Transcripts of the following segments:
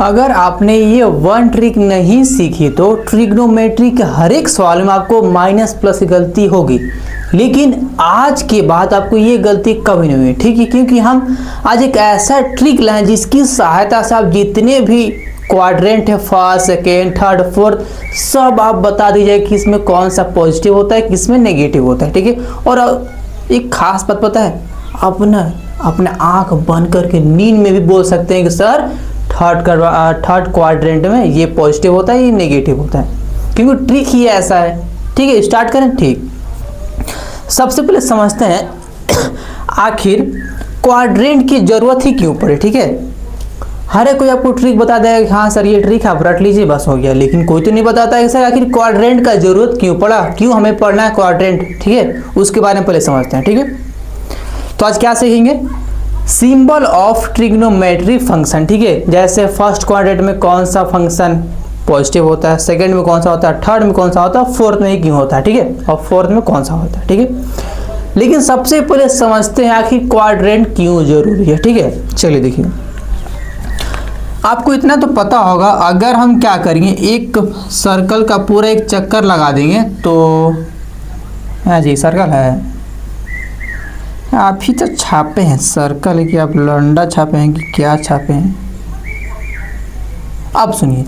अगर आपने ये वन ट्रिक नहीं सीखी तो ट्रिग्नोमेट्री के हर एक सवाल में आपको माइनस प्लस की गलती होगी, लेकिन आज के बाद आपको ये गलती कभी नहीं हुई, ठीक है। क्योंकि हम आज एक ऐसा ट्रिक लाए जिसकी सहायता से आप जितने भी क्वाड्रेंट है, फर्स्ट सेकेंड थर्ड फोर्थ, सब आप बता दीजिए कि इसमें कौन सा पॉजिटिव होता है, किसमें नेगेटिव होता है, ठीक है। और एक खास बात पता है, अपने आंख बंद करके नींद में भी बोल सकते हैं कि सर थर्ड क्वाड्रेंट में ये पॉजिटिव होता है, ये नेगेटिव होता है, क्योंकि ट्रिक ही ऐसा है, ठीक है। स्टार्ट करें। ठीक, सबसे पहले समझते हैं आखिर क्वाड्रेंट की जरूरत ही क्यों पड़े, ठीक है। हर एक कोई आपको ट्रिक बता देगा कि हाँ सर ये ट्रिक आप रट लीजिए बस हो गया, लेकिन कोई तो नहीं बताता है कि सर आखिर क्वाड्रेंट का जरूरत क्यों पड़ा, क्यों हमें पढ़ना है क्वाड्रेंट, ठीक है। उसके बारे में पहले समझते हैं, ठीक है। तो आज क्या सीखेंगे, सिंबल ऑफ ट्रिग्नोमेट्री फंक्शन, ठीक है। जैसे फर्स्ट क्वाड्रेंट में कौन सा फंक्शन पॉजिटिव होता है, सेकंड में कौन सा होता है, थर्ड में कौन सा होता है, फोर्थ में क्यों होता है, ठीक है, और फोर्थ में कौन सा होता है, ठीक है। लेकिन सबसे पहले समझते हैं आखिर क्वाड्रेंट क्यों जरूरी है, ठीक है। चलिए देखिए, आपको इतना तो पता होगा, अगर हम क्या करेंगे एक सर्कल का पूरा एक चक्कर लगा देंगे तो हाँ जी सर्कल है, आप ही तो छापे हैं सर्कल, कि आप लंडा छापे हैं कि क्या छापे हैं। अब सुनिए,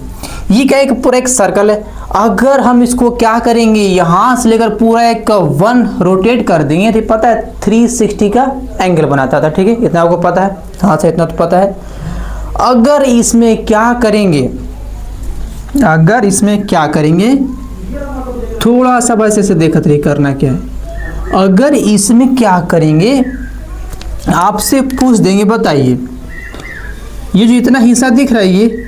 ये क्या एक पूरा एक सर्कल है, अगर हम इसको क्या करेंगे यहाँ से लेकर पूरा एक वन रोटेट कर देंगे तो पता है 360 का एंगल बनाता था, ठीक है। इतना आपको पता है, हाँ से इतना तो पता है। अगर इसमें क्या करेंगे, थोड़ा सा बस ऐसे देखते रहिए करना क्या है। अगर इसमें क्या करेंगे, आपसे पूछ देंगे बताइए ये जो इतना हिस्सा दिख रहा है ये,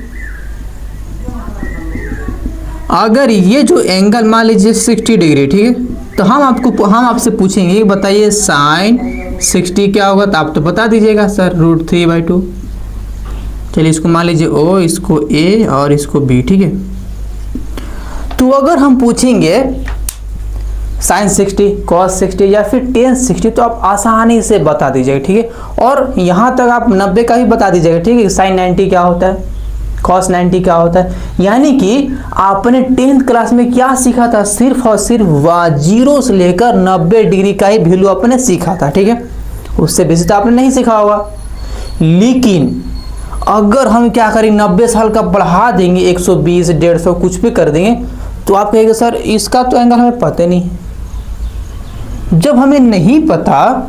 अगर ये जो एंगल मान लीजिए 60 डिग्री, ठीक है, तो हम आपसे पूछेंगे बताइए साइन 60 क्या होगा, तो आप तो बता दीजिएगा सर √3/2। चलिए इसको मान लीजिए O, इसको A और इसको B, ठीक है। तो अगर हम पूछेंगे साइन 60, कॉस 60 या फिर टेन 60, तो आप आसानी से बता दीजिएगा, ठीक है। और यहाँ तक आप 90 का भी बता दीजिएगा, ठीक है। साइन 90 क्या होता है, कॉस 90 क्या होता है। यानी कि आपने 10th क्लास में क्या सीखा था, सिर्फ और सिर्फ 0 से लेकर 90 डिग्री का ही वैल्यू आपने सीखा था, ठीक है। उससे बेसी तो आपने नहीं सीखा होगा। लेकिन अगर हम क्या करें 90 साल का बढ़ा देंगे, 120 150 कुछ भी कर देंगे, तो आप कहेंगे सर इसका तो एंगल हमें पता नहीं है। जब हमें नहीं पता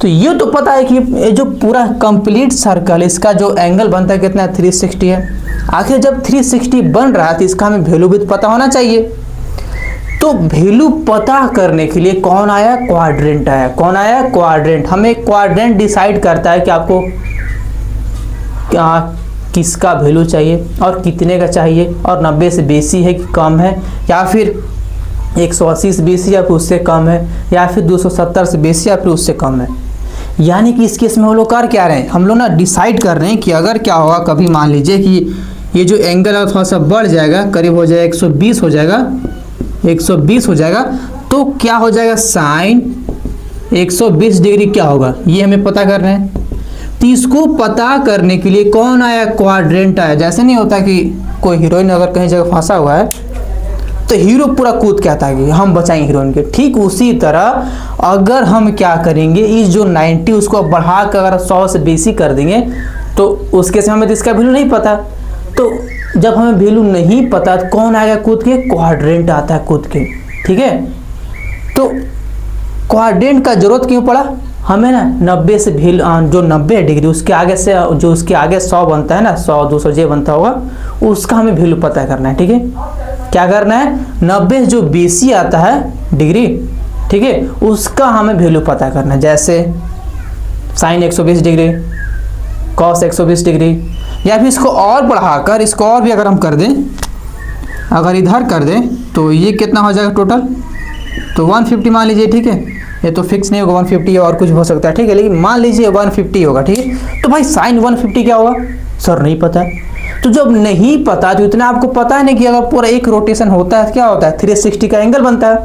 तो ये तो पता है कि ये जो पूरा कंप्लीट सर्कल इसका जो एंगल बनता है कितना 360 है। आखिर जब 360 बन रहा है तो इसका हमें वैल्यू भी तो पता होना चाहिए। तो वैल्यू पता करने के लिए कौन आया, क्वाड्रेंट आया। कौन आया, क्वाड्रेंट। हमें क्वाड्रेंट डिसाइड करता है कि आपको क्या किसका वैल्यू चाहिए और कितने का चाहिए, और 90 से बेसी है कि कम है, या फिर 180 से बेसी या फिर उससे कम है, या फिर 270 से बेसी या फिर उससे कम है। यानी कि इस केस में हम लोग कर क्या रहे हैं, हम लोग ना डिसाइड कर रहे हैं कि अगर क्या होगा, कभी मान लीजिए कि ये जो एंगल है थोड़ा सा बढ़ जाएगा, करीब हो जाएगा 120 हो जाएगा, 120 हो जाएगा, तो क्या हो जाएगा साइन 120 डिग्री क्या होगा, ये हमें पता कर रहे हैं। तो इसको पता करने के लिए कौन आया, क्वाड्रेंट आया। जैसे नहीं होता कि कोई हीरोइन अगर कहीं जगह फंसा हुआ है तो हीरो पूरा कूद के आता है कि हम बचाएंगे हीरोइन के, ठीक उसी तरह अगर हम क्या करेंगे, इस जो 90 उसको बढ़ा कर अगर 100 से बेसी कर देंगे, तो उसके समय हमें तो इसका वैल्यू नहीं पता। तो जब हमें वैल्यू नहीं पता तो कौन आएगा कूद के, क्वाड्रेंट आता है कूद के, ठीक है। तो क्वाड्रेंट का जरूरत क्यों पड़ा हमें ना, 90 से जो 90 डिग्री उसके आगे से जो उसके आगे 100 बनता है ना, 100 200 जे बनता होगा, उसका हमें वैल्यू पता करना है, ठीक है। क्या करना है, 90 जो बेसी आता है डिग्री, ठीक है, उसका हमें वैल्यू पता करना है। जैसे साइन 120 डिग्री, कॉस 120 डिग्री, या फिर इसको और बढ़ाकर इसको और भी अगर हम कर दें, अगर इधर कर दें तो ये कितना हो जाएगा टोटल, तो 150 मान लीजिए, ठीक है। ये तो फिक्स नहीं होगा 150 और कुछ हो सकता है, ठीक है, लेकिन मान लीजिए 150 होगा, ठीक है। तो भाई साइन 150 क्या होगा सर नहीं पता। तो जब नहीं पता तो इतना आपको पता है नहीं कि अगर पूरा एक रोटेशन होता है क्या होता है 360 का एंगल बनता है,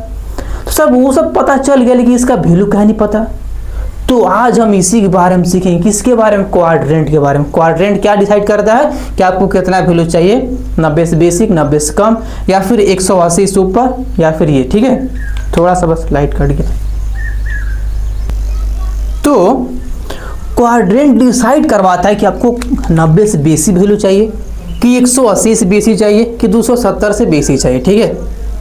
तो सब वो सब पता चल गया, लेकिन इसका वैल्यू क्या नहीं पता। तो आज हम इसी के बारे में सीखेंगे, किसके बारे में, क्वाड्रेंट के बारे में। क्वाड्रेंट क्या डिसाइड करता है कि आपको कितना वैल्यू चाहिए, 90 से बेसिक, 90 से कम, या फिर 180 से ऊपर, या फिर ये, ठीक है। थोड़ा सा बस लाइट कट गया। तो क्वाड्रेंट डिसाइड करवाता है कि आपको 90 से बेसी वैल्यू चाहिए, कि 180 से बेसी चाहिए, कि 270 से बेसी चाहिए, ठीक है।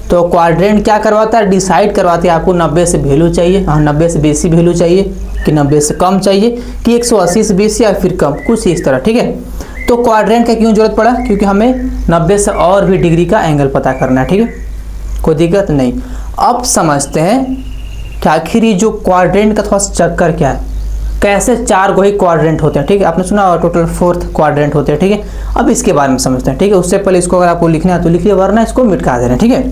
तो क्वाड्रेंट क्या करवाता है, डिसाइड करवाते हैं आपको 90 से वैल्यू चाहिए, 90 से बेसी वैल्यू चाहिए, कि 90 से कम चाहिए, कि 180 से बेसी या फिर कम, कुछ इस तरह, ठीक है। तो क्वाड्रेंट का क्यों जरूरत पड़ा, क्योंकि हमें 90 से और भी डिग्री का एंगल पता करना है, ठीक है, कोई दिक्कत नहीं। अब समझते हैं कि आखिर ये जो क्वाड्रेंट का थोड़ा सा चक्कर क्या है, कैसे 4 को ही क्वाड्रेंट होते हैं, ठीक है। आपने सुना टोटल 4 क्वाड्रेंट होते हैं, ठीक है। अब इसके बारे में समझते हैं, ठीक है। उससे पहले इसको अगर आपको लिखना है तो लिखिए, वरना इसको मिटा देना, ठीक है।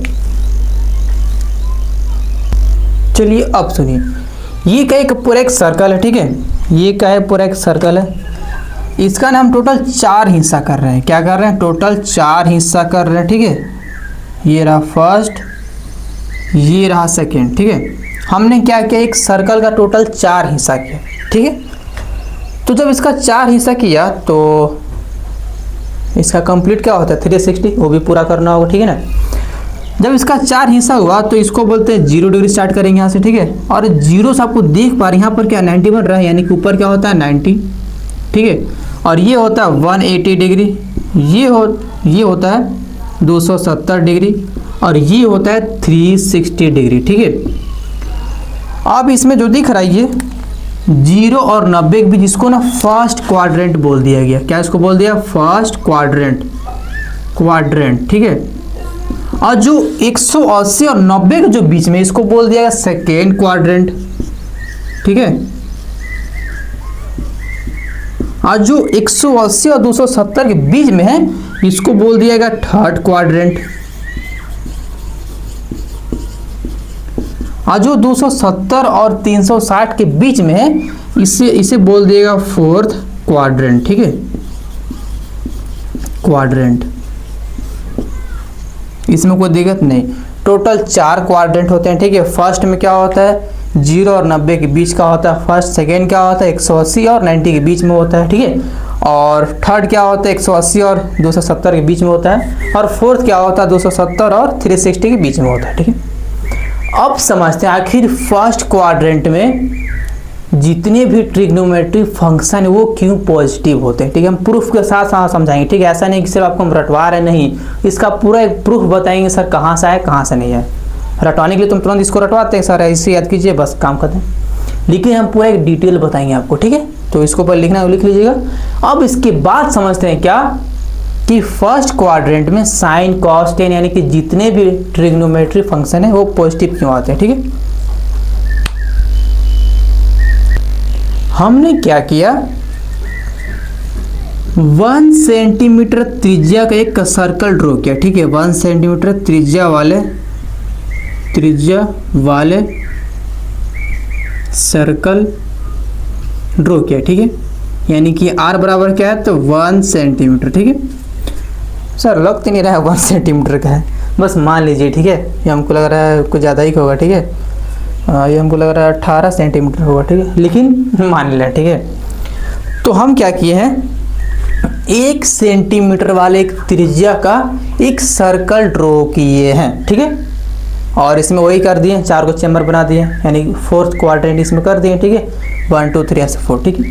चलिए अब सुनिए, ये का एक पूरा एक सर्कल है, ठीक है। ये का है पूरा एक सर्कल है, इसका ना हम टोटल 4 हिस्सा कर रहे हैं। क्या कर रहे हैं, टोटल 4 हिस्सा कर रहे हैं, ठीक है। ये रहा फर्स्ट, ये रहा सेकेंड, ठीक है। हमने क्या किया, एक सर्कल का टोटल 4 हिस्सा किया, ठीक है। तो जब इसका 4 हिस्सा किया तो इसका कंप्लीट क्या होता है 360, वो भी पूरा करना होगा, ठीक है ना। जब इसका 4 हिस्सा हुआ तो इसको बोलते हैं 0 डिग्री स्टार्ट करेंगे यहाँ से, ठीक है। और 0 से आपको देख पा रहे हैं यहाँ पर क्या 90 बन रहा है, यानी कि ऊपर क्या होता है 90, ठीक है। और ये होता है 180 डिग्री, ये होता है 270 डिग्री, और ये होता है 360 डिग्री, ठीक है। अब इसमें जो दिख रहा है ये 0 और 90 के बीच, इसको ना फर्स्ट क्वाड्रेंट बोल दिया गया। क्या इसको बोल दिया, फर्स्ट क्वाड्रेंट, ठीक है। और जो 180 और 90 के जो बीच में, इसको बोल दिया गया सेकेंड क्वाड्रेंट, ठीक है। और जो 180 और 270 के बीच में है, इसको बोल दिया गया थर्ड क्वाड्रेंट। और जो 270 और 360 के बीच में है, इसे बोल दिएगा फोर्थ क्वाड्रेंट, ठीक है, क्वाड्रेंट। इसमें कोई दिक्कत नहीं। टोटल 4 क्वाड्रेंट होते हैं, ठीक है। फर्स्ट में क्या होता है 0 और 90 के बीच का होता है फर्स्ट, सेकेंड क्या होता है 180 और 90 के बीच में होता है, ठीक है। और थर्ड क्या होता है 180 और 270 के बीच में होता है, और फोर्थ क्या होता है 270 और 360 के बीच में होता है, ठीक है। अब समझते हैं आखिर फर्स्ट क्वाड्रेंट में जितने भी ट्रिग्नोमेट्री फंक्शन है वो क्यों पॉजिटिव होते हैं, ठीक है। हम प्रूफ के साथ साथ समझाएंगे, ठीक है। ऐसा नहीं कि सिर्फ आपको हम रटवा रहे, नहीं, इसका पूरा एक प्रूफ बताएंगे सर कहाँ से आए कहाँ से नहीं आए। रटवाने के लिए तुम तुरंत इसको रटवाते हैं सर, ऐसे याद कीजिए बस काम करते हैं, लेकिन हम पूरा एक डिटेल बताएंगे आपको, ठीक है। तो इसको पर लिखना है लिख लीजिएगा। अब इसके बाद समझते हैं क्या कि फर्स्ट क्वाड्रेंट में साइन कॉस टेन यानी कि जितने भी ट्रिग्नोमेट्री फंक्शन है वो पॉजिटिव क्यों आते हैं, ठीक है। हमने क्या किया 1 सेंटीमीटर त्रिज्या का एक सर्कल ड्रॉ किया, ठीक है। 1 सेंटीमीटर त्रिज्या वाले सर्कल ड्रॉ किया, ठीक है। यानी कि r बराबर क्या है तो 1 सेंटीमीटर, ठीक है। सर लग तो नहीं रहा है 1 सेंटीमीटर का है, बस मान लीजिए, ठीक है। ये हमको लग रहा है कुछ ज़्यादा ही होगा, ठीक है। ये हमको लग रहा है 18 सेंटीमीटर होगा, ठीक है, लेकिन मान लिया, ठीक है। तो हम क्या किए हैं 1 सेंटीमीटर वाले एक त्रिज्या का एक सर्कल ड्रॉ किए हैं, ठीक है। और इसमें वही कर दिए 4 को चैम्बर बना दिए, यानी फोर्थ क्वाड्रेंट इसमें कर दिए, ठीक है। 1 2 3 ऐसे 4, ठीक है।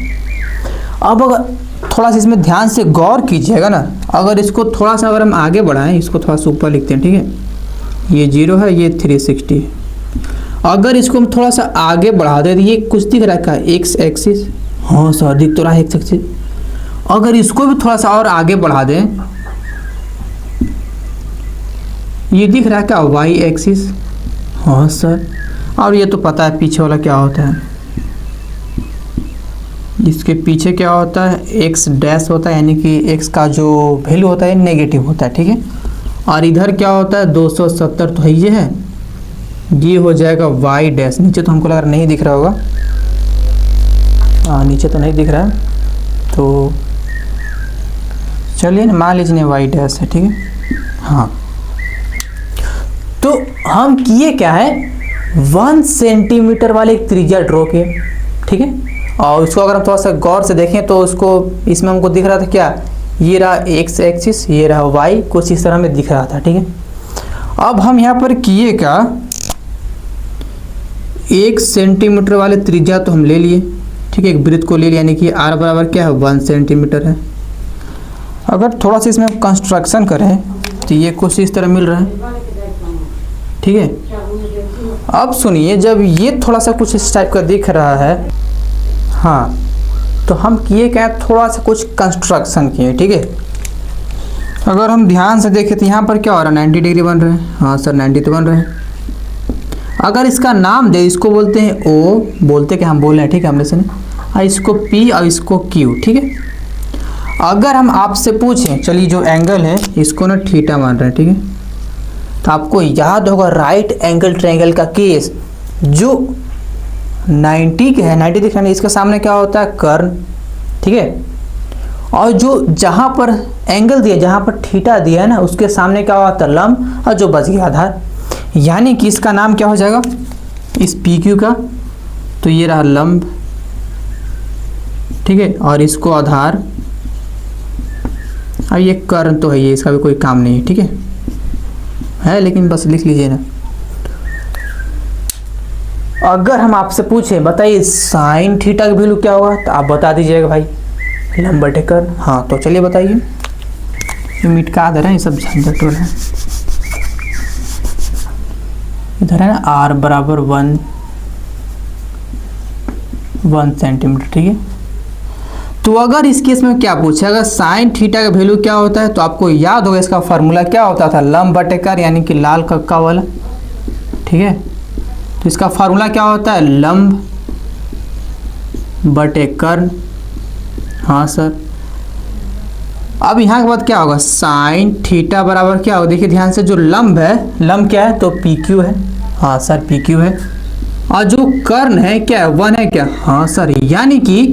अब अगर थोड़ा सा इसमें ध्यान से गौर कीजिएगा ना, अगर इसको थोड़ा सा अगर हम आगे बढ़ाएं, इसको थोड़ा सा ऊपर लिखते हैं, ठीक है। ये 0 है, ये 360 है। अगर इसको हम थोड़ा सा आगे बढ़ा दें तो ये कुछ दिख रहा है एक्स एक्सिस, हाँ सर दिख तो रहा है एक्स एक्सिस। अगर इसको भी थोड़ा सा और आगे बढ़ा दें, ये दिख रहा है क्या वाई एक्सिस, हाँ सर। और ये तो पता है पीछे वाला क्या होता है, इसके पीछे क्या होता है एक्स डैश होता है, यानी कि एक्स का जो वैल्यू होता है नेगेटिव होता है, ठीक है। और इधर क्या होता है 270 तो ये है, ये हो जाएगा वाई डैश। नीचे तो हमको लग रहा नहीं दिख रहा होगा, हाँ नीचे तो नहीं दिख रहा है, तो चलिए मान लीजिए वाई डैश है, ठीक है। हाँ तो हम किए क्या है 1 सेंटीमीटर वाले एक त्रिज्या ड्रॉ किए, ठीक है। और उसको अगर हम थोड़ा सा गौर से देखें तो उसको इसमें हमको दिख रहा था क्या, ये रहा एक्स एक्सिस, ये रहा वाई, कुछ इस तरह में दिख रहा था, ठीक है। अब हम यहाँ पर किए का 1 सेंटीमीटर वाले त्रिज्या तो हम ले लिए, ठीक है, एक वृत्त को ले लिया, यानी कि आर बराबर क्या है 1 सेंटीमीटर है। अगर थोड़ा सा इसमें कंस्ट्रक्शन करें तो ये कुछ इस तरह मिल रहा है, ठीक है। अब सुनिए, जब ये थोड़ा सा कुछ इस टाइप का दिख रहा है, हाँ, तो हम किए क्या, थोड़ा सा कुछ कंस्ट्रक्शन किए, ठीक है। अगर हम ध्यान से देखें तो यहाँ पर क्या हो रहा है, 90 डिग्री बन रहे हैं, हाँ सर 90 तो बन रहे हैं। अगर इसका नाम दे, इसको बोलते हैं ओ, बोलते क्या हम बोल रहे हैं, ठीक है, हमने सुने, इसको पी और इसको क्यू, ठीक है। अगर हम आपसे पूछें, चलिए जो एंगल है इसको ना थीटा मान रहे हैं, ठीक है, तो आपको याद होगा राइट एंगल ट्रायंगल का केस जो 90 के है, 90 दिखाने, इसके सामने क्या होता है कर्ण, ठीक है। और जो जहाँ पर एंगल दिया, जहाँ पर थीटा दिया है ना, उसके सामने क्या होता है लंब, और जो बच गया आधार, यानी कि इसका नाम क्या हो जाएगा इस पी क्यू का, तो ये रहा लंब, ठीक है, और इसको आधार, अब ये कर्ण तो है, ये इसका भी कोई काम नहीं है, ठीक है, लेकिन बस लिख लीजिए ना। अगर हम आपसे पूछें बताइए साइन थीटा का वैल्यू क्या होगा, तो आप बता दीजिएगा भाई लंब बटे कर्ण। हाँ तो चलिए बताइए, ये मिटका दे रहे हैं, ये सब झंझट हो रहा है। इधर है ना आर बराबर 1 सेंटीमीटर, ठीक है। तो अगर इस केस में क्या पूछे, अगर साइन थीटा का वैल्यू क्या होता है, तो आपको याद होगा इसका फार्मूला क्या होता था, लंब बटे कर्ण, यानी कि लाल कक्का वाला, ठीक है। तो इसका फार्मूला क्या होता है, लंब बटे कर्ण, हाँ सर। अब यहाँ के बाद क्या होगा, साइन थीटा बराबर क्या होगा, देखिए ध्यान से, जो लंब है, लंब क्या है तो पी क्यू है, हाँ सर पी क्यू है, और जो कर्ण है क्या है 1 है क्या, हाँ सर, यानी कि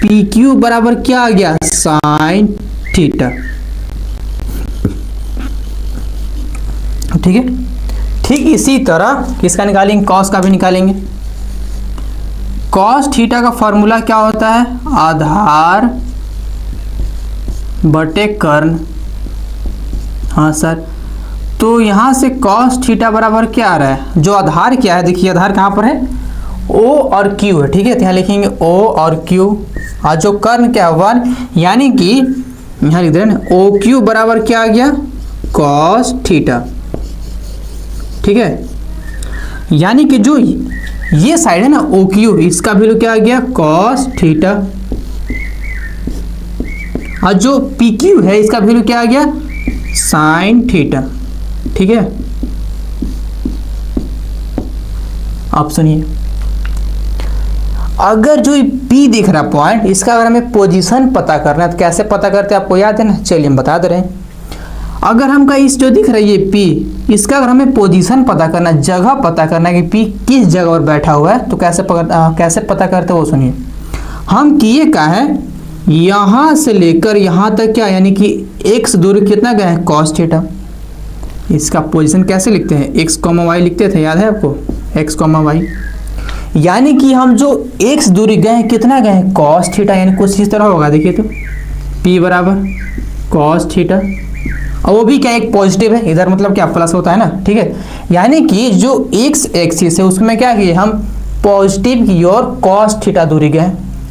पी क्यू बराबर क्या आ गया साइन थीटा, ठीक है। ठीक इसी तरह किसका निकालेंगे, कॉस का भी निकालेंगे। कॉस थीटा का फॉर्मूला क्या होता है, आधार बटे कर्ण, हाँ सर। तो यहाँ से कॉस थीटा बराबर क्या आ रहा है, जो आधार क्या है, देखिए आधार कहाँ पर है, O और Q है, ठीक है। तो यहाँ लिखेंगे O और Q, और जो कर्ण क्या है 1, यानी कि यहाँ लिख दे रहे हैं OQ बराबर क्या आ गया कॉस थीटा, ठीक है। यानी कि जो ये साइड है ना OQ, इसका वैल्यू क्या आ गया कॉस थीटा, और जो PQ है इसका वैल्यू क्या आ गया साइन थीटा, ठीक है। आप सुनिए, अगर जो P दिख रहा पॉइंट, इसका अगर हमें पोजीशन पता करना है तो कैसे पता करते हैं, आपको याद है ना, चलिए हम बता दे रहे हैं। अगर हमका इस जो दिख रहा है ये P, इसका अगर हमें पोजीशन पता करना, जगह पता करना है कि P किस जगह पर बैठा हुआ है, तो कैसे पता करते हैं वो सुनिए। हम किए क्या है, यहाँ से लेकर यहाँ तक क्या, यानी कि x दूरी कितना गया है कॉस थीटा। इसका पोजीशन कैसे लिखते हैं, x, y लिखते थे, याद है आपको, x, y, यानी कि हम जो x दूरी गए हैं कितना गए हैं कॉस थीटा, यानी कुछ इस तरह होगा, देखिए तो P बराबर कॉस थीटा, और वो भी क्या एक पॉजिटिव है, इधर मतलब क्या प्लस होता है ना, ठीक है। यानी कि जो x एक्सिस है उसमें क्या किए हम पॉजिटिव की ओर कॉस थीटा दूरी गए,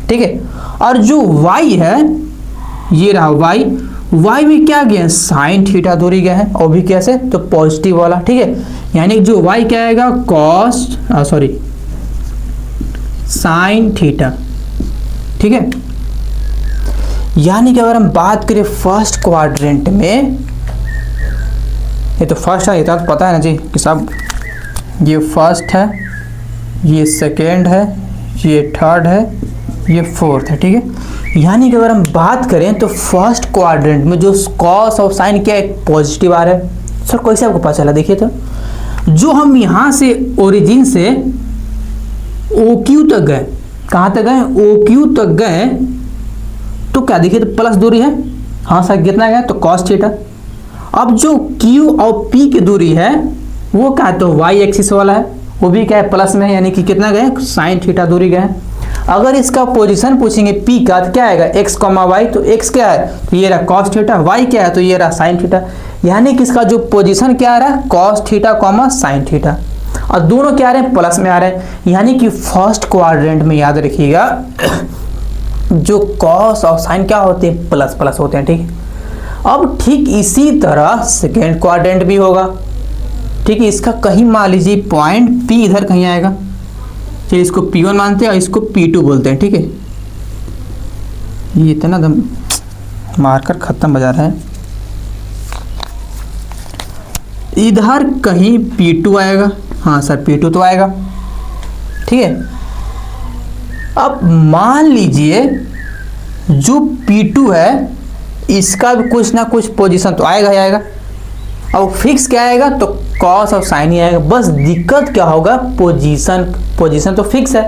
ठीक है। और जो y है, ये रहा y भी क्या गया साइन थीटा दूरी गया है, और भी कैसे तो पॉजिटिव वाला, ठीक है। यानी जो y क्या आएगा कॉस साइन थीटा, ठीक है। यानी कि अगर हम बात करें फर्स्ट क्वाड्रेंट में, ये तो फर्स्ट है, ये तो पता है ना जी कि सब, ये फर्स्ट है, ये सेकेंड है, ये थर्ड है, ये फोर्थ है, ठीक है। यानी कि अगर हम बात करें तो फर्स्ट क्वाड्रेंट में जो कॉस और साइन क्या एक पॉजिटिव आ रहा है। सर कैसे आपको पता चला, देखिए तो जो हम यहाँ से ओरिजिन से OQ तक गए, कहाँ तक गए OQ तक गए, तो क्या देखिए तो प्लस दूरी है, हाँ सर कितना गया तो कॉस थीटा। अब जो Q और P की दूरी है वो क्या है तो y एक्सिस वाला है, वो भी क्या है प्लस में है, यानी कि कितना गए साइन थीटा दूरी गए। अगर इसका पोजीशन पूछेंगे पी का तो क्या आएगा x, y, तो x क्या है तो ये रहा cos थीटा, y क्या है तो ये रहा sin थीटा, यानी कि इसका जो पोजीशन क्या आ रहा है cos थीटा, sin थीटा, और दोनों क्या आ रहे हैं प्लस में आ रहे हैं, यानी कि फर्स्ट क्वाड्रेंट में याद रखिएगा जो cos और sin क्या होते हैं प्लस प्लस होते हैं, ठीक है। अब ठीक इसी तरह सेकेंड क्वाड्रेंट भी होगा, ठीक है। इसका कहीं मान लीजिए पॉइंट P इधर कहीं आएगा, चलिए इसको P1 मानते हैं और इसको P2 बोलते हैं, ठीक है। ये इतना दम मारकर ख़त्म बजा रहा है। इधर कहीं P2 आएगा, हाँ सर P2 तो आएगा, ठीक है। अब मान लीजिए जो P2 है इसका भी कुछ ना कुछ पोजीशन तो आएगा ही आएगा, अब फिक्स क्या आएगा तो cos और sin ही आएगा। बस दिक्कत क्या होगा पोजीशन तो फिक्स है,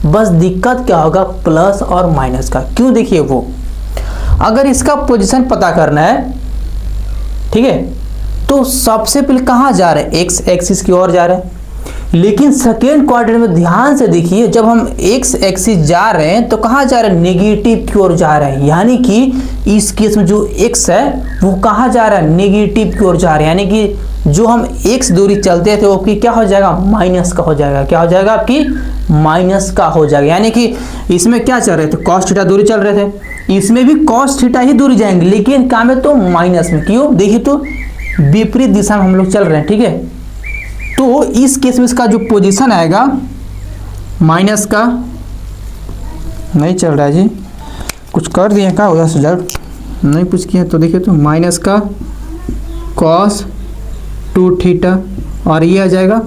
बस दिक्कत क्या होगा प्लस और माइनस का। क्यों, देखिए वो अगर इसका पोजीशन पता करना है, ठीक है, तो सबसे पहले कहाँ जा रहे हैं x एक्सिस की ओर जा रहे हैं, लेकिन सेकेंड क्वाड्रेंट में ध्यान से देखिए जब हम x एक्सिस जा रहे हैं तो कहाँ जा रहे हैं नेगेटिव की ओर जा रहे हैं, यानी कि इस केस में जो x है वो कहाँ जा रहा है नेगेटिव की ओर जा रहा है, यानी कि जो हम x दूरी चलते थे वो आपकी क्या हो जाएगा माइनस का हो जाएगा, क्या हो जाएगा आपकी माइनस का हो जाएगा। यानी कि इसमें क्या चल रहे थे cos थीटा दूरी चल रहे थे, इसमें भी cos थीटा ही दूरी जाएंगे, लेकिन कहाँ में तो माइनस में। क्यों, देखिए तो विपरीत दिशा में हम लोग चल रहे हैं, ठीक है। तो इस केस में इसका जो पोजीशन आएगा माइनस का नहीं चल रहा है जी, कुछ कर दिए क्या उधर से जब नहीं कुछ किया, तो देखिए तो माइनस का cos 2 थीटा और ये आ जाएगा,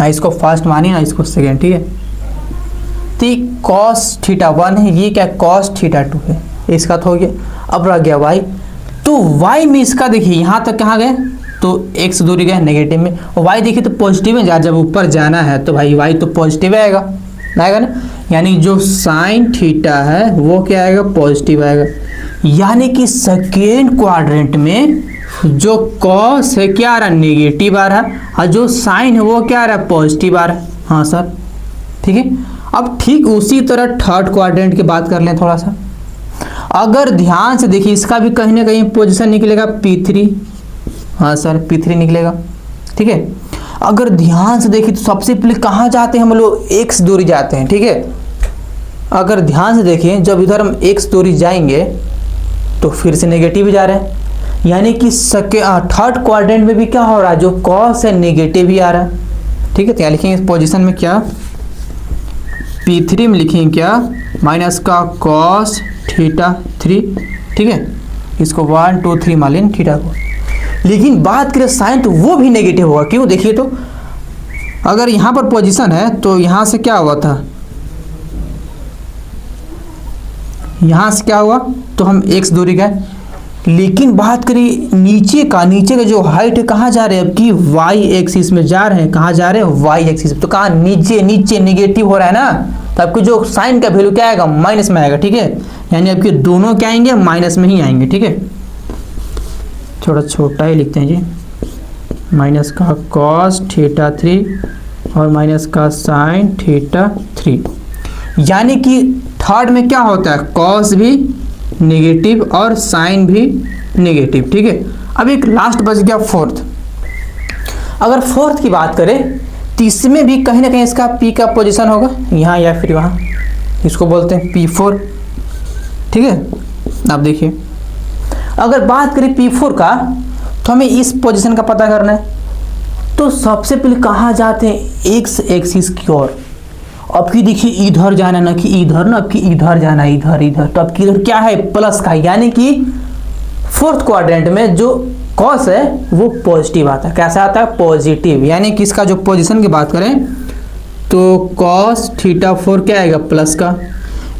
इसको फर्स्ट मानिए ना इसको सेकेंड, ठीक है। तो cos थीटा 1 है, ये क्या cos थीटा 2 है, इसका तो हो गया। अब रह गया y, तो y में इसका देखिए यहाँ तक कहाँ गए तो x दूरी गए नेगेटिव में, और y देखिए तो पॉजिटिव में जब ऊपर जाना है तो भाई y तो पॉजिटिव आएगा ना, यानी जो साइन थीटा है वो क्या आएगा पॉजिटिव आएगा। यानी कि सेकेंड क्वाड्रेंट में जो cos है क्या आ रहा है नेगेटिव आ रहा है, और जो साइन है वो क्या आ रहा है पॉजिटिव आ रहा है। हाँ सर, ठीक है। अब ठीक उसी तरह थर्ड क्वाड्रेंट की बात कर लें थोड़ा सा, अगर ध्यान से देखिए इसका भी कहीं ना कहीं पोजीशन निकलेगा P3, हाँ सर P3 निकलेगा, ठीक है। अगर ध्यान से देखिए तो सबसे पहले कहाँ जाते हैं हम लोग x दूरी जाते हैं, ठीक है। अगर ध्यान से देखिए जब इधर हम x दूरी जाएंगे तो फिर से नेगेटिव जा रहे हैं, यानी कि थर्ड क्वाड्रेंट में भी क्या हो रहा है जो cos है नेगेटिव ही आ रहा है, ठीक है। तो यहाँ लिखेंगे इस पोजीशन में क्या P3 में लिखेंगे क्या माइनस का cos थीटा 3, ठीक है। इसको 1 2 3 मान लें थीटा को, लेकिन बात करें साइन तो वो भी नेगेटिव होगा। क्यों, देखिए तो अगर यहाँ पर पोजीशन है तो यहाँ से क्या हुआ था, यहाँ से क्या हुआ तो हम x दूरी गए, लेकिन बात करें नीचे का जो हाइट है कहाँ जा रहे हैं अब की y एक्सिस में जा रहे हैं, कहाँ जा रहे हैं y एक्सिस, तो कहाँ नीचे नेगेटिव हो रहा है ना, तो आपकी जो साइन का वैल्यू क्या आएगा माइनस में आएगा, ठीक है। यानी आपके दोनों क्या आएंगे माइनस में ही आएंगे, ठीक है। थोड़ा छोटा ही लिखते हैं जी, माइनस का cos थीटा 3 और माइनस का sin थीटा 3, यानी कि थर्ड में क्या होता है cos भी नेगेटिव और sin भी नेगेटिव, ठीक है। अब एक लास्ट बच गया फोर्थ। अगर फोर्थ की बात करें तो इसमें भी कहीं ना कहीं इसका P का पोजीशन होगा यहाँ या फिर वहाँ, इसको बोलते हैं P4, ठीक है। आप देखिए अगर बात करें P4 का तो हमें इस पोजीशन का पता करना है, तो सबसे पहले कहाँ जाते हैं x एक्सिस की ओर। अब की देखिए इधर जाना ना कि इधर ना, अब की इधर जाना इधर, तो अब की इधर क्या है प्लस का, यानी कि फोर्थ क्वाड्रेंट में जो cos है वो पॉजिटिव आता है। कैसा आता है पॉजिटिव, यानी कि इसका जो पोजीशन की बात करें तो cos थीटा 4 क्या आएगा प्लस का,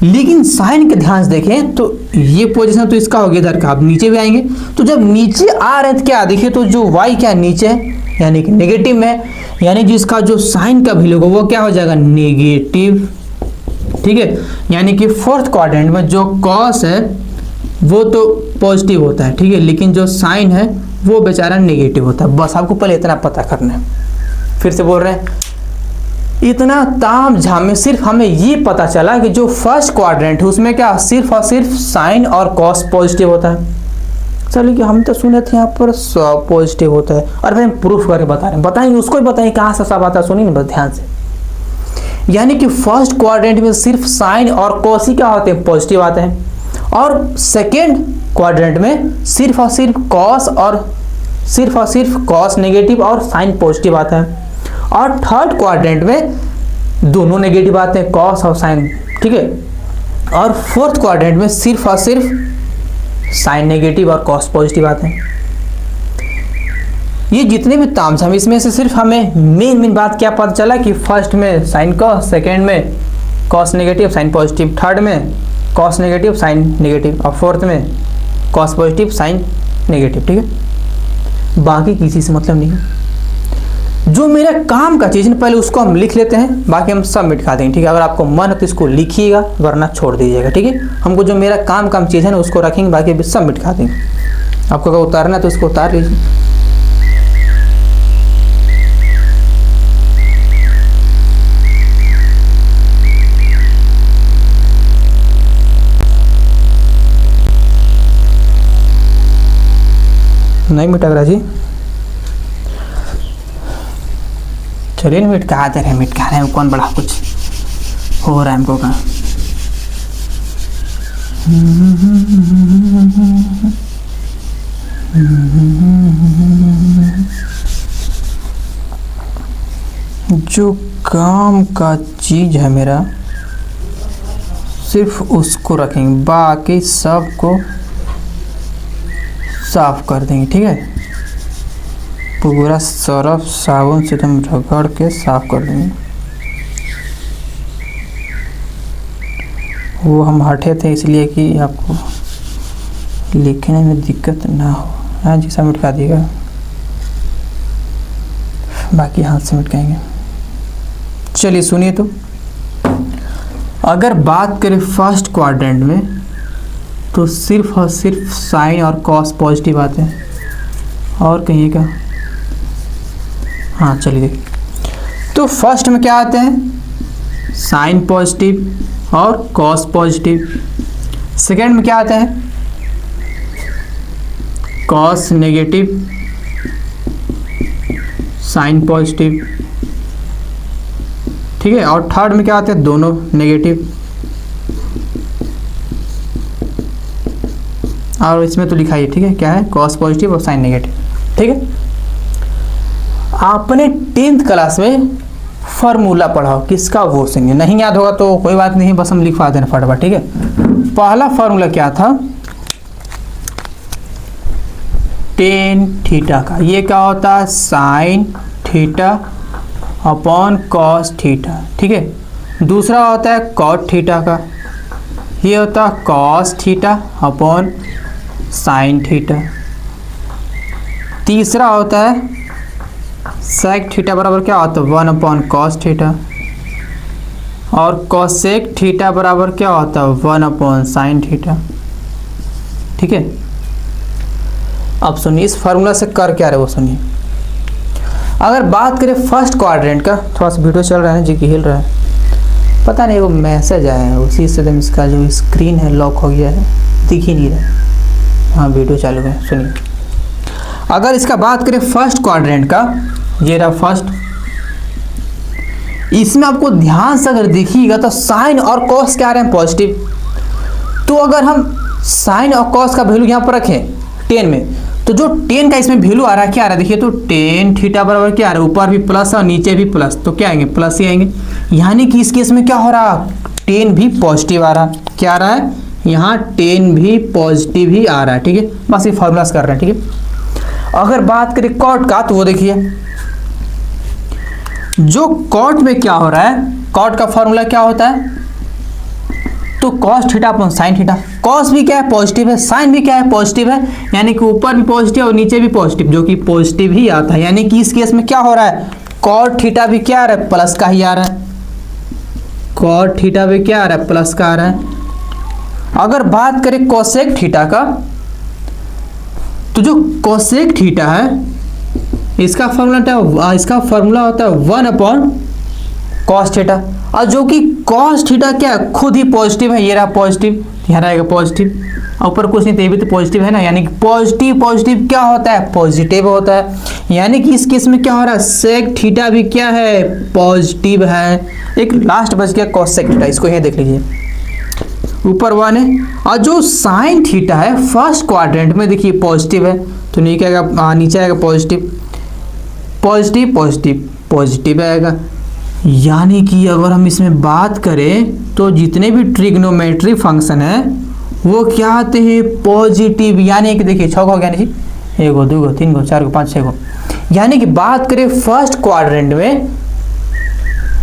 लेकिन साइन के ध्यान से देखें तो ये पोजीशन तो इसका हो गया इधर का, अब नीचे भी आएंगे तो जब नीचे आ रहे थे क्या देखिए तो जो y क्या नीचे है यानी कि नेगेटिव में, यानी जिसका जो साइन का वैल्यू होगा वो क्या हो जाएगा नेगेटिव, ठीक है। यानी कि फोर्थ क्वाड्रेंट में जो cos है वो तो पॉजिटिव होता है, ठीक है, लेकिन जो साइन है वो बेचारा नेगेटिव होता है। बस आपको पहले इतना पता करना है। फिर से बोल रहे हैं इतना ताम झाम में सिर्फ हमें ये पता चला कि जो फर्स्ट क्वाड्रेंट है उसमें क्या सिर्फ और सिर्फ साइन और कॉस पॉजिटिव होता है। चलिए कि हम तो सुने थे यहाँ पर सब पॉजिटिव होता है, और भाई हम प्रूफ करके बता रहे हैं, बताएंगे उसको ही बताएंगे कहाँ से सब आता है, सुनिए ना बस ध्यान से। यानी कि फर्स्ट क्वाड्रेंट में सिर्फ साइन और कॉस ही क्या होते हैं, पॉजिटिव आते हैं, और सेकेंड क्वाड्रेंट में सिर्फ और सिर्फ कॉस नेगेटिव और साइन पॉजिटिव आता है, और थर्ड क्वाड्रेंट में दोनों नेगेटिव आते हैं, कॉस और साइन, ठीक है, और फोर्थ क्वाड्रेंट में सिर्फ और सिर्फ साइन नेगेटिव और कॉस पॉजिटिव आते हैं। ये जितने भी तामझाम इसमें से सिर्फ हमें मेन बात क्या पता चला कि फर्स्ट में साइन कॉस, सेकेंड में cos negative sine positive, third में कॉस नेगेटिव साइन नेगेटिव, और फोर्थ में कॉस पॉजिटिव साइन नेगेटिव, ठीक है। बाकी किसी से मतलब नहीं है। जो मेरा काम का चीज़ है पहले उसको हम लिख लेते हैं, बाकी हम सब मिटा देंगे, ठीक है। अगर आपको मन है तो इसको लिखिएगा, वरना छोड़ दीजिएगा, ठीक है। हमको जो मेरा काम चीज़ है ना उसको रखेंगे, बाकी सब मिटा देंगे। आपको अगर उतारना है तो इसको उतार लीजिए। नहीं मिटा रहा जी, चलिए मिटका दे रहे, मिटका रहे हैं, कौन बड़ा कुछ हो रहा है हमको कहाँ। जो काम का चीज है मेरा सिर्फ उसको रखेंगे, बाकी सबको साफ कर देंगे, ठीक है। पूरा सरफ साबुन से एकदम रगड़ के साफ कर देंगे। वो हम हटे थे इसलिए कि आपको लिखने में दिक्कत ना हो। हाँ जी, सब मिटका दिएगा, बाकी हाथ से मिटकाएंगे। चलिए सुनिए, तो अगर बात करें फर्स्ट क्वाड्रेंट में तो सिर्फ और सिर्फ साइन और कॉस पॉजिटिव आते हैं, और कहीं का। हाँ चलिए, तो फर्स्ट में क्या आते हैं, साइन पॉजिटिव और कॉस पॉजिटिव। सेकेंड में क्या आता है, कॉस नेगेटिव साइन पॉजिटिव, ठीक है। और थर्ड में क्या आते हैं, दोनों नेगेटिव। और इसमें तो लिखा है, ठीक है, क्या है, कॉस पॉजिटिव और साइन नेगेटिव, ठीक है। आपने 10th क्लास में फार्मूला पढ़ा हो किसका, वो सुनिए। नहीं याद होगा तो कोई बात नहीं, बस हम लिखवा देना फटाफट, ठीक है। पहला फार्मूला क्या था, टेन थीटा का। ये क्या होता है, sine theta upon cos theta, ठीक है। दूसरा होता है कॉट थीटा का, ये होता है cos theta upon sine theta. तीसरा होता है सेक थीटा बराबर क्या होता है, 1 अपॉन कॉस थीटा। और कॉसेक थीटा बराबर क्या होता है, 1 अपॉन साइन थीटा, ठीक है। अब सुनिए इस फार्मूला से कर क्या रहे वो सुनिए। अगर बात करें फर्स्ट क्वाड्रेंट का, थोड़ा सा वीडियो चल रहा है जी कि हिल रहा है, पता नहीं वो मैसेज आया है, उसी से एकदम इसका जो स्क्रीन है लॉक हो गया है, दिख ही नहीं रहा। हाँ वीडियो चालू है, सुनिए। अगर इसका बात करें फर्स्ट क्वाड्रेंट का, ये रहा फर्स्ट, इसमें आपको ध्यान से अगर देखिएगा तो साइन और कॉस क्या आ रहे हैं, पॉजिटिव। तो अगर हम साइन और कॉस का वैल्यू यहाँ पर रखें 10 में, तो जो 10 का इसमें वैल्यू आ रहा है क्या आ रहा है, देखिए तो टेन थीटा बराबर क्या आ रहा है, ऊपर भी प्लस और नीचे भी प्लस, तो क्या आएंगे, प्लस ही आएंगे। यानी कि इस केस में क्या हो रहा है, 10 भी पॉजिटिव आ रहा है, क्या आ रहा है यहाँ 10 भी पॉजिटिव ही आ रहा है, ठीक है। बस ये फॉर्मूला कर रहे हैं, ठीक है। अगर बात करें कॉट का, तो वो देखिए जो कॉट में क्या हो रहा है, कॉट का फॉर्मूला क्या होता है, तो cos theta upon sine theta. Cos भी क्या है, पॉजिटिव है, साइन भी क्या है, पॉजिटिव है, यानी कि ऊपर भी पॉजिटिव और नीचे भी पॉजिटिव, जो कि पॉजिटिव ही आता है। यानी कि इस केस में क्या हो रहा है, कॉट थीटा भी क्या आ रहा है, प्लस का ही आ रहा है, कॉट थीटा भी क्या आ रहा है, प्लस का आ रहा है। अगर बात करें कोसेक थीटा का, तो जो कोसेक थीटा है इसका फॉर्मूला होता है 1 अपॉन कॉस थीटा, और जो कि कॉस थीटा क्या है, खुद ही पॉजिटिव है, ये रहा पॉजिटिव, यहाँ रहेगा पॉजिटिव, ऊपर कुछ नहीं तो ये भी तो पॉजिटिव है ना, यानी कि पॉजिटिव पॉजिटिव क्या होता है, पॉजिटिव होता है। यानी कि इस केस में क्या हो रहा है, सेक थीटा भी क्या है, पॉजिटिव है। एक लास्ट बच गया कॉस सेक थीटा, इसको यहाँ देख लीजिए, ऊपर 1 है, और जो साइन थीटा है फर्स्ट क्वाड्रेंट में देखिए पॉजिटिव है, तो नीचे आएगा, नीचे आएगा पॉजिटिव पॉजिटिव पॉजिटिव पॉजिटिव आएगा। यानी कि अगर हम इसमें बात करें तो जितने भी ट्रिग्नोमेट्री फंक्शन है वो क्या आते हैं, पॉजिटिव। यानी कि देखिए 6 हो गया नहीं, 1 2 3 4 5 6। यानी कि बात करें फर्स्ट क्वाड्रेंट में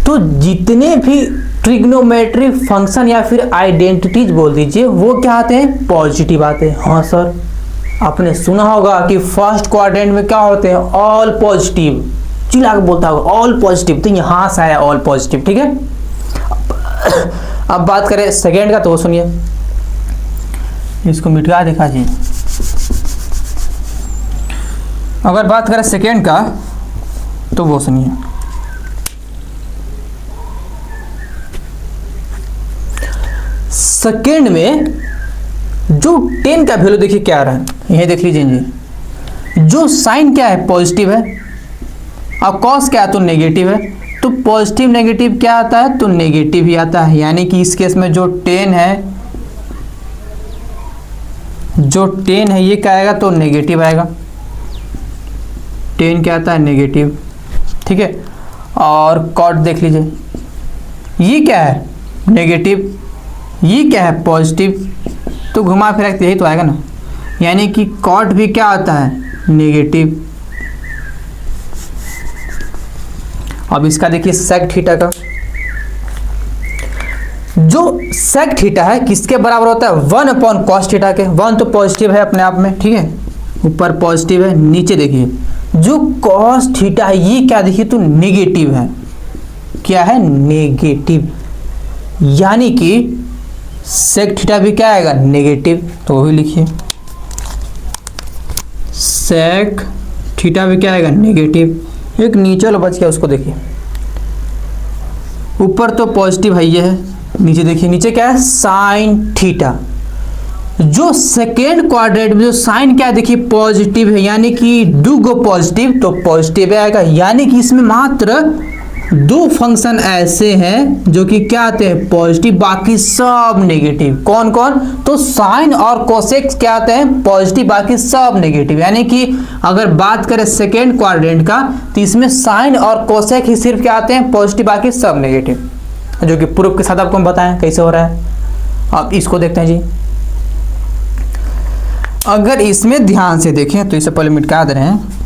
तो जितने भी ट्रिग्नोमेट्री फंक्शन या फिर आइडेंटिटीज बोल दीजिए वो क्या आते हैं, पॉजिटिव आते हैं। हाँ सर, आपने सुना होगा कि फर्स्ट क्वाड्रेंट में क्या होते हैं, ऑल पॉजिटिव, चिल्ला के बोलता होगा ऑल पॉजिटिव, तो यहाँ से आया ऑल पॉजिटिव, ठीक है। अब बात करें सेकेंड का, तो वो सुनिए, इसको मिटा दिखा जी। अगर बात करें सेकेंड का तो वो सुनिए, सेकेंड में जो 10 का वैल्यू देखिए क्या आ रहा है, यह देख लीजिए जी, जो साइन क्या है पॉजिटिव है और कॉस क्या है तो नेगेटिव है, तो पॉजिटिव नेगेटिव क्या आता है, तो नेगेटिव ही आता है। यानी कि इस केस में जो 10 है, जो 10 है ये क्या आएगा, तो नेगेटिव आएगा, 10 क्या आता है, नेगेटिव, ठीक है। और कॉट देख लीजिए, ये क्या है, नेगेटिव, ये क्या है, पॉजिटिव, तो घुमा फिरा के यही तो आएगा ना। यानी कि कॉट भी क्या आता है, नेगेटिव। अब इसका देखिए सेक थीटा का, जो सेक थीटा है किसके बराबर होता है, 1 अपॉन कॉस थीटा के। 1 तो पॉजिटिव है अपने आप में, ठीक है, ऊपर पॉजिटिव है, नीचे देखिए जो कॉस थीटा है ये क्या देखिए, तो नेगेटिव है, क्या है, नेगेटिव। यानी कि सेक थीटा भी क्या आएगा, नेगेटिव, तो वो भी लिखिए, सेक थीटा भी क्या आएगा, नेगेटिव। एक नीचे वाला बच गया, उसको देखिए, ऊपर तो पॉजिटिव है ये है, नीचे देखिए, नीचे क्या है, साइन थीटा। जो सेकेंड क्वाड्रेंट में जो साइन क्या है देखिए, पॉजिटिव है, यानी कि 2 गो पॉजिटिव, तो पॉजिटिव आएगा। यानी कि इसमें मात्र 2 फंक्शन ऐसे हैं जो कि क्या आते हैं, पॉजिटिव, बाकी सब नेगेटिव। कौन कौन, तो साइन और कोसेक क्या आते हैं, पॉजिटिव, बाकी सब नेगेटिव। यानी कि अगर बात करें सेकेंड क्वाड्रेंट का तो इसमें साइन और कोसेक ही सिर्फ क्या आते हैं, पॉजिटिव, बाकी सब नेगेटिव, जो कि प्रूफ के साथ आपको हम बताएं कैसे हो रहा है। अब इसको देखते हैं जी, अगर इसमें ध्यान से देखें तो इसे पहले मिटा दे रहे हैं।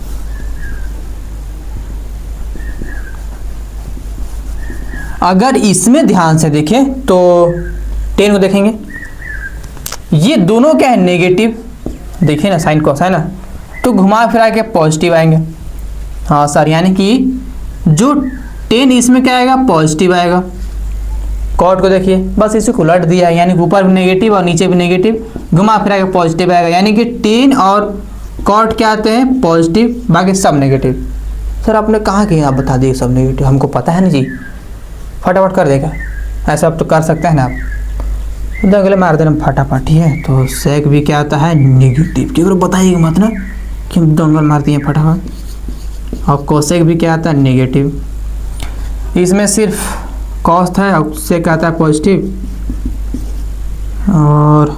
अगर इसमें ध्यान से देखें तो 10 को देखेंगे, ये दोनों क्या है, नेगेटिव, देखिए ना साइन कॉस है ना, तो घुमा फिरा के पॉजिटिव आएंगे। हाँ सर, यानी कि जो 10 इसमें क्या आएगा, पॉजिटिव आएगा। कॉट को देखिए, बस इसे उलट दिया है, यानी कि ऊपर भी नेगेटिव और नीचे भी नेगेटिव, घुमा फिरा के पॉजिटिव आएगा। यानी कि 10 और कॉट क्या आते हैं, पॉजिटिव, बाकी सब नेगेटिव। सर आपने कहाँ कि आप बता दिए सब नेगेटिव, हमको पता है ना जी, फटाफट कर देगा, ऐसा आप तो कर सकते हैं ना आप, दंगले मार देना फटाफट ही है। तो सेक भी क्या आता है, नेगेटिव, क्यों बताइएगा मत ना कि हम दंगल मार दिए फटाफट। और कोसेक भी क्या आता है, नेगेटिव। इसमें सिर्फ कॉस था और सेक आता है पॉजिटिव, और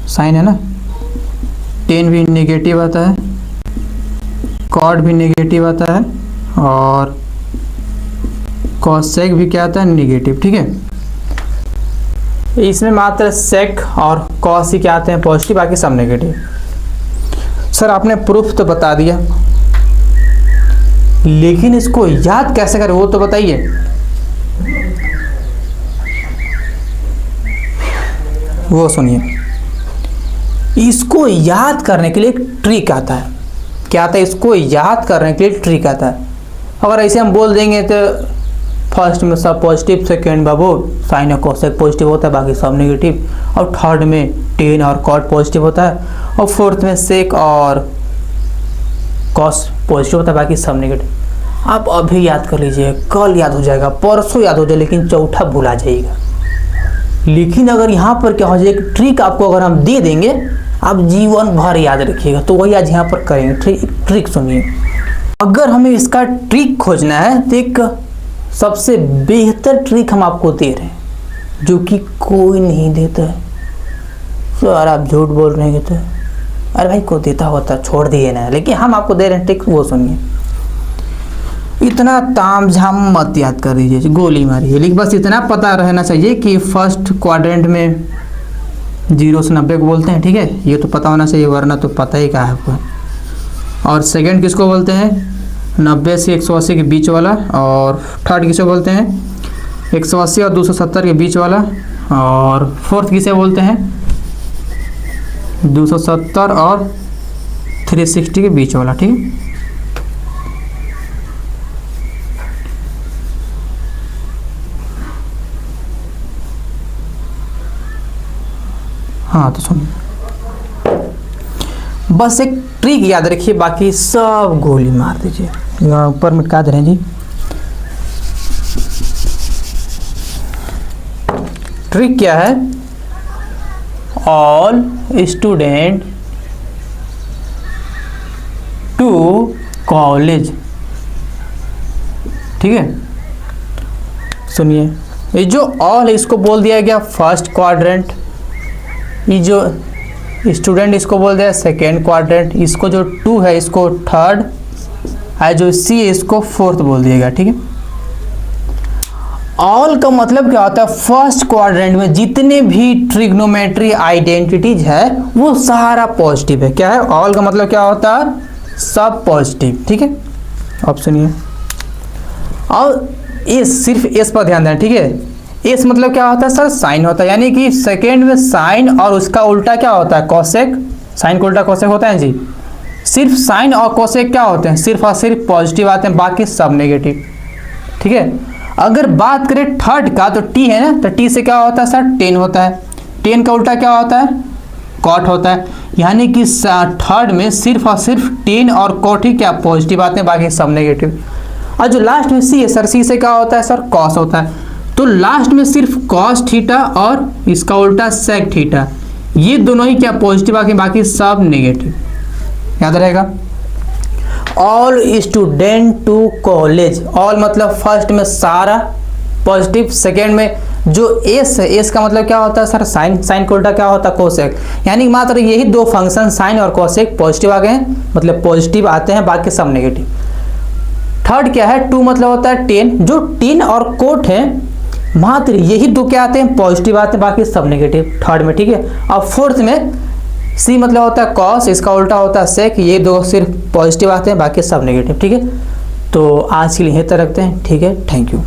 साइन है ना, 10 भी नेगेटिव आता है, कॉट भी नेगेटिव आता है, और कॉसेक भी क्या आता है, नेगेटिव, ठीक है। इसमें मात्र सेक और कॉस ही क्या आते हैं, पॉजिटिव, बाकी सब नेगेटिव। सर आपने प्रूफ तो बता दिया, लेकिन इसको याद कैसे करें वो तो बताइए। वो सुनिए, इसको याद करने के लिए एक ट्रिक आता है। क्या आता है, इसको याद करने के लिए ट्रिक आता है। अगर ऐसे हम बोल देंगे तो फर्स्ट में सब पॉजिटिव, सेकेंड बाबू साइन और कोसेक पॉजिटिव होता है, बाकी सब नेगेटिव, और थर्ड में 10 और कॉट पॉजिटिव होता है, और फोर्थ में सेक और कॉस पॉजिटिव होता है, बाकी सब नेगेटिव। आप अभी याद कर लीजिए, कल याद हो जाएगा, परसों याद हो जाए, लेकिन चौथा भुला जाएगा। लेकिन अगर यहाँ पर क्या हो जाए, एक ट्रिक आपको अगर हम दे देंगे, आप जीवन भर याद रखिएगा। तो वही आज यहाँ पर करेंगे। ट्रिक सुनिए। अगर हमें इसका ट्रिक खोजना है तो एक सबसे बेहतर ट्रिक हम आपको दे रहे हैं, जो कि कोई नहीं देता है। सर आप झूठ बोल रहे हैं। तो अरे भाई को देता होता छोड़ दिए ना, लेकिन हम आपको दे रहे हैं ट्रिक, वो सुनिए। इतना तामझाम मत याद कर लीजिए, गोली मारिए, लेकिन बस इतना पता रहना चाहिए कि फर्स्ट क्वाड्रेंट में 0 से 90 को बोलते हैं, ठीक है, ये तो पता होना चाहिए, वरना तो पता ही क्या है आपको। और सेकंड किसको बोलते हैं, 90 से 180 के बीच वाला। और थर्ड किसे बोलते हैं, 180 और 270 के बीच वाला। और फोर्थ किसे बोलते हैं, 270 और 360 के बीच वाला, ठीक है। हाँ तो सुनिए, बस एक ट्रिक याद रखिए, बाकी सब गोली मार दीजिए। यहाँ ऊपर मिटका दे रहे हैं जी। ट्रिक क्या है, ऑल स्टूडेंट टू कॉलेज, ठीक है। सुनिए, ये जो ऑल है इसको बोल दिया गया फर्स्ट क्वाड्रेंट, ये जो स्टूडेंट इसको बोल दिया सेकेंड क्वाड्रेंट, इसको जो 2 है इसको थर्ड, और जो सी है इसको फोर्थ बोल दिएगा, ठीक है। ऑल का मतलब क्या होता है, फर्स्ट क्वाड्रेंट में जितने भी ट्रिग्नोमेट्री आइडेंटिटीज है वो सारा पॉजिटिव है। क्या है, ऑल का मतलब क्या होता है, सब पॉजिटिव, ठीक है। अब सुनिए, और एस, सिर्फ एस पर ध्यान दें, ठीक है। एस मतलब क्या होता है सर, साइन होता है, यानी कि सेकेंड में साइन और उसका उल्टा क्या होता है, कोसेक। साइन का उल्टा कोसेक होता है जी। सिर्फ साइन और कोसेक क्या होते हैं, सिर्फ और सिर्फ पॉजिटिव आते हैं, बाकी सब नेगेटिव, ठीक है। अगर बात करें थर्ड का, तो टी है ना, तो टी से क्या होता है सर, 10 होता है। 10 का उल्टा क्या होता है, कॉट होता है, यानी कि थर्ड में सिर्फ और सिर्फ 10 और कॉट ही क्या पॉजिटिव आते हैं, बाकी सब नेगेटिव। और जो लास्ट में सी है सर, सी से क्या होता है सर, कॉस होता है। तो लास्ट में सिर्फ कॉस थीटा और इसका उल्टा सेक थीटा, ये दोनों ही क्या पॉजिटिव आके, बाकी सब नेगेटिव। याद रहेगा, all student to college. All मतलब फर्स्ट में सारा पॉजिटिव, सेकेंड में जो एस है, एस का मतलब क्या होता है सर, साइन। साइन का उल्टा क्या होता है, कोसेक। यानी मात्र यही 2 फंक्शन साइन और कोसेक पॉजिटिव आ गए हैं, मतलब पॉजिटिव आते हैं, बाकी सब नेगेटिव। थर्ड क्या है, 2 मतलब होता है 10, जो 10 और कोट है मात्र यही 2 क्या आते हैं, पॉजिटिव आते हैं, बाकी सब नेगेटिव थर्ड में, ठीक है। और फोर्थ में सी मतलब होता है कॉस, इसका उल्टा होता है सेक, ये 2 सिर्फ पॉजिटिव आते हैं, बाकी सब नेगेटिव, ठीक है। तो आज के लिए यहीं तक रखते हैं, ठीक है। Thank you.